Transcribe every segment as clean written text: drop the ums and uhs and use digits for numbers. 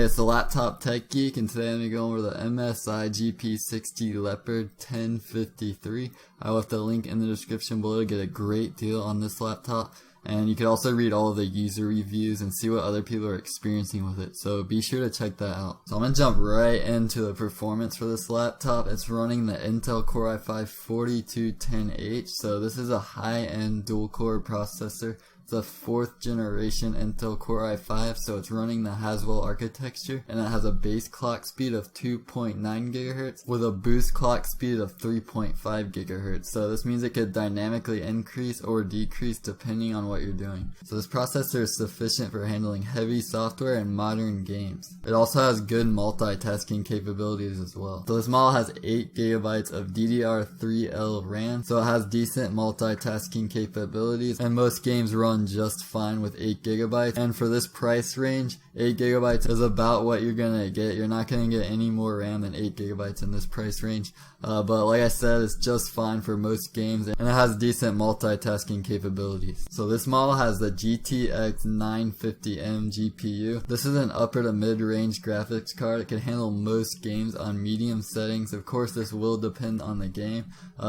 Hey, it's the Laptop Tech Geek, and today I'm going to go over the MSI GP60 LEOPARD-1053. I left a link in the description below to get a great deal on this laptop, and you can also read all of the user reviews and see what other people are experiencing with it, so be sure to check that out. So I'm going to jump right into the performance for this laptop. It's running the Intel Core i5-4210H, so this is a high-end dual-core processor. It's a 4th generation Intel Core i5, so it's running the Haswell architecture, and it has a base clock speed of 2.9 GHz with a boost clock speed of 3.5 GHz. So this means it could dynamically increase or decrease depending on what you're doing. So this processor is sufficient for handling heavy software and modern games. It also has good multitasking capabilities as well. So this model has 8 GB of DDR3L RAM, so it has decent multitasking capabilities, and most games run just fine with 8 GB, and for this price range 8 GB is about what you're gonna get. You're not gonna get any more RAM than 8 GB in this price range, but like I said, it's just fine for most games, and it has decent multitasking capabilities. So this model has the GTX 950M GPU. This is an upper to mid-range graphics card. It can handle most games on medium settings. Of course, this will depend on the game.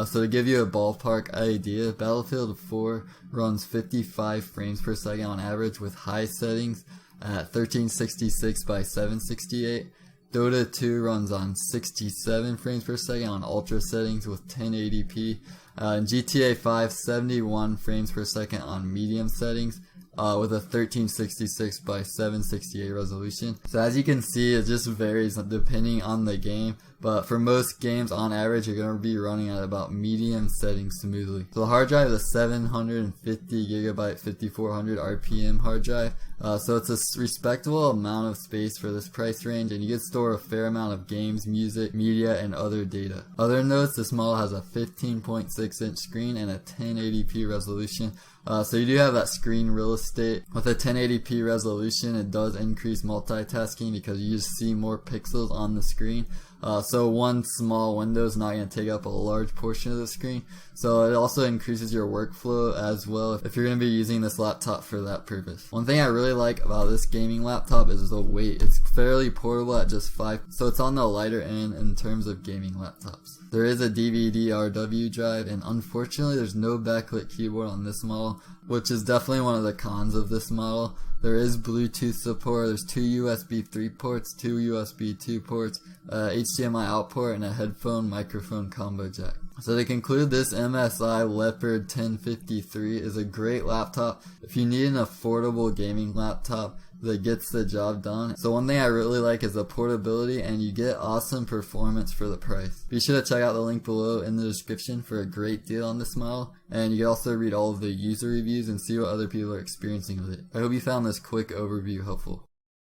So to give you a ballpark idea, Battlefield 4 runs 55 frames per second on average with high settings at 1366 by 768. Dota 2 runs on 67 frames per second on ultra settings with 1080p. And GTA 5 71 frames per second on medium settings with a 1366 by 768 resolution. So as you can see, it just varies depending on the game, but for most games on average you're going to be running at about medium settings smoothly. So the hard drive is a 750 GB 5400 RPM hard drive, so it's a respectable amount of space for this price range, and you can store a fair amount of games, music, media, and other data. Other notes, this model has a 15.6 inch screen and a 1080p resolution. So you do have that screen real estate. With a 1080p resolution, it does increase multitasking because you just see more pixels on the screen. So one small window is not going to take up a large portion of the screen. So it also increases your workflow as well if you're going to be using this laptop for that purpose. One thing I really like about this gaming laptop is the weight. It's fairly portable at just 5, so it's on the lighter end in terms of gaming laptops. There is a DVD-RW drive, and unfortunately there's no backlit keyboard on this model, which is definitely one of the cons of this model. There is Bluetooth support. There's 2 USB 3 ports, 2 USB 2 ports, HDMI out port, and a headphone microphone combo jack. So to conclude, this MSI LEOPARD-1053 is a great laptop if you need an affordable gaming laptop that gets the job done. So one thing I really like is the portability, and you get awesome performance for the price. Be sure to check out the link below in the description for a great deal on this model, and you can also read all of the user reviews and see what other people are experiencing with it. I hope you found this quick overview helpful.